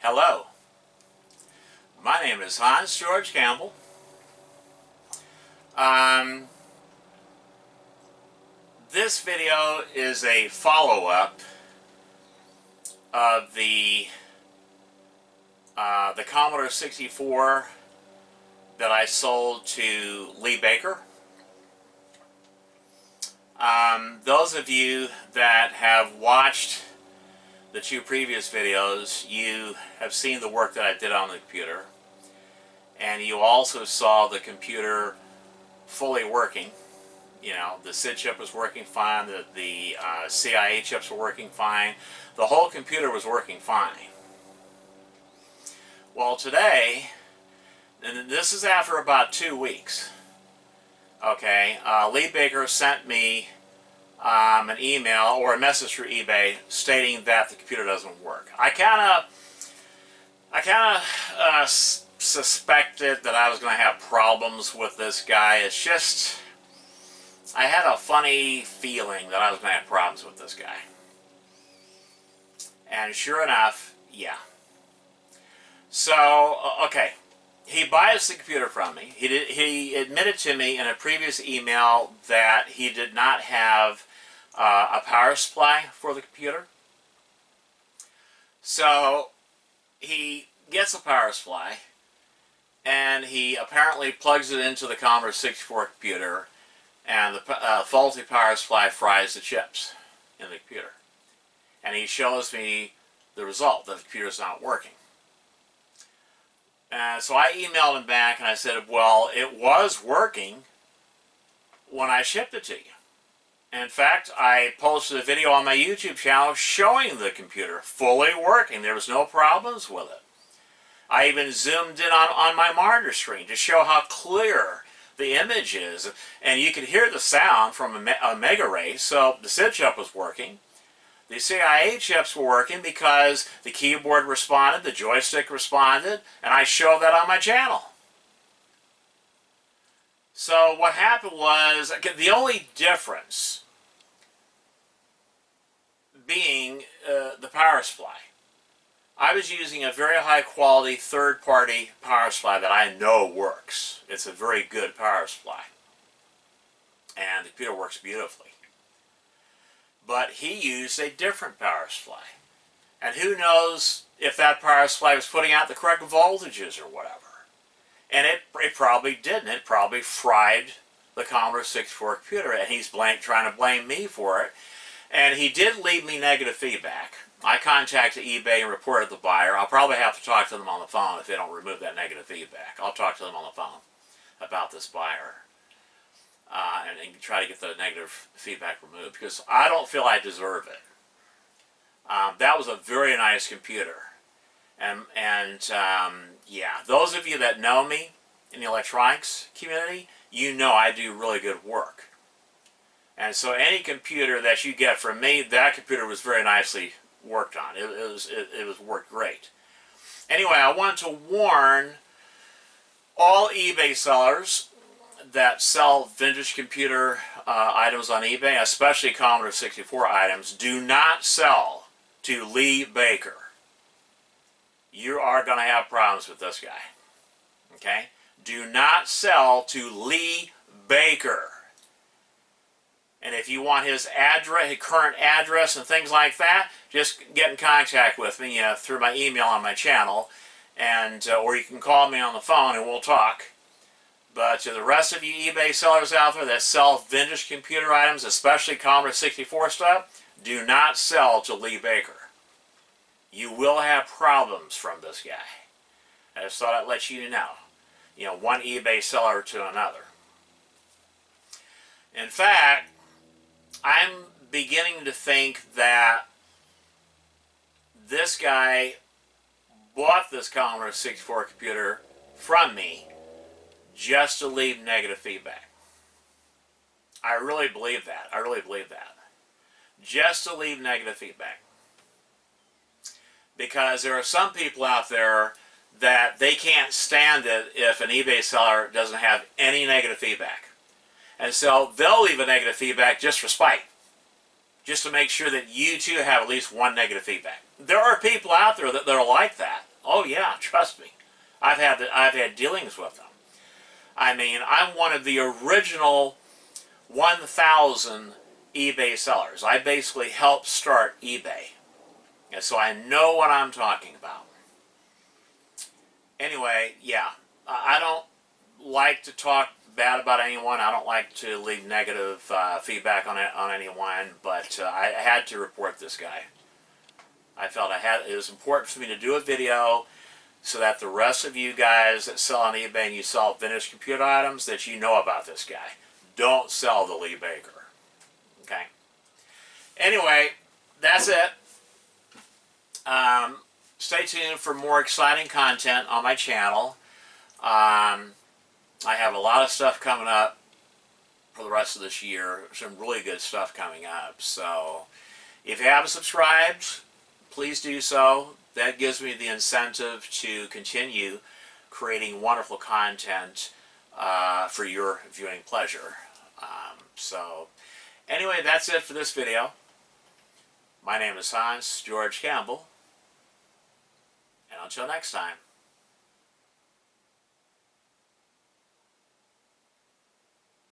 Hello, my name is Hans George Campbell. This video is a follow-up of the Commodore 64 that I sold to Lee Baker. Those of you that have watched the two previous videos, you have seen the work that I did on the computer, and you also saw the computer fully working. You know, the SID chip was working fine, the CIA chips were working fine, the whole computer was working fine. Well, today, and this is after about 2 weeks, okay, Lee Baker sent me an email or a message through eBay stating that the computer doesn't work. I kind of suspected that I was going to have problems with this guy. It's just, I had a funny feeling that I was going to have problems with this guy. And sure enough, yeah. So, okay, he buys the computer from me. He admitted to me in a previous email that he did not have a power supply for the computer. So he gets a power supply and he apparently plugs it into the Commodore 64 computer, and the faulty power supply fries the chips in the computer. And he shows me the result, that the computer's not working. And so I emailed him back and I said, well, it was working when I shipped it to you. In fact, I posted a video on my YouTube channel showing the computer fully working. There was no problems with it. I even zoomed in on my monitor screen to show how clear the image is. And you could hear the sound from a mega ray, so the SID chip was working. The CIA chips were working because the keyboard responded, the joystick responded, and I showed that on my channel. So what happened was, the only difference being the power supply. I was using a very high quality third-party power supply that I know works. It's a very good power supply. And the computer works beautifully. But he used a different power supply. And who knows if that power supply was putting out the correct voltages or whatever. And it probably didn't. It probably fried the Commodore 64 computer, and he's trying to blame me for it. And he did leave me negative feedback. I contacted eBay and reported the buyer. I'll probably have to talk to them on the phone if they don't remove that negative feedback. I'll talk to them on the phone about this buyer and try to get the negative feedback removed, because I don't feel I deserve it. That was a very nice computer. And yeah, those of you that know me in the electronics community, you know I do really good work. And so any computer that you get from me, that computer was very nicely worked on. It was worked great. Anyway, I want to warn all eBay sellers that sell vintage computer items on eBay, especially Commodore 64 items, do not sell to Lee Baker. You are going to have problems with this guy. Okay? Do not sell to Lee Baker. And if you want his address, his current address and things like that, just get in contact with me through my email on my channel, and or you can call me on the phone and we'll talk. But to the rest of you eBay sellers out there that sell vintage computer items, especially Commodore 64 stuff, do not sell to Lee Baker. You will have problems from this guy. I just thought I'd let you know. You know, one eBay seller to another. In fact, I'm beginning to think that this guy bought this Commodore 64 computer from me just to leave negative feedback. I really believe that. I really believe that. Just to leave negative feedback. Because there are some people out there that they can't stand it if an eBay seller doesn't have any negative feedback. And so they'll leave a negative feedback just for spite. Just to make sure that you too have at least one negative feedback. There are people out there that are like that. Oh yeah, trust me. I've had dealings with them. I mean, I'm one of the original 1,000 eBay sellers. I basically helped start eBay. And so I know what I'm talking about. Anyway, yeah, I don't like to talk bad about anyone. I don't like to leave negative feedback on anyone, but I had to report this guy. I felt it was important for me to do a video so that the rest of you guys that sell on eBay and you sell vintage computer items, that you know about this guy. Don't sell the Lee Baker. Okay? Anyway, that's it. Stay tuned for more exciting content on my channel. I have a lot of stuff coming up for the rest of this year. Some really good stuff coming up. So, if you haven't subscribed, please do so. That gives me the incentive to continue creating wonderful content for your viewing pleasure. So, anyway, that's it for this video. My name is Hans George Campbell, and until next time.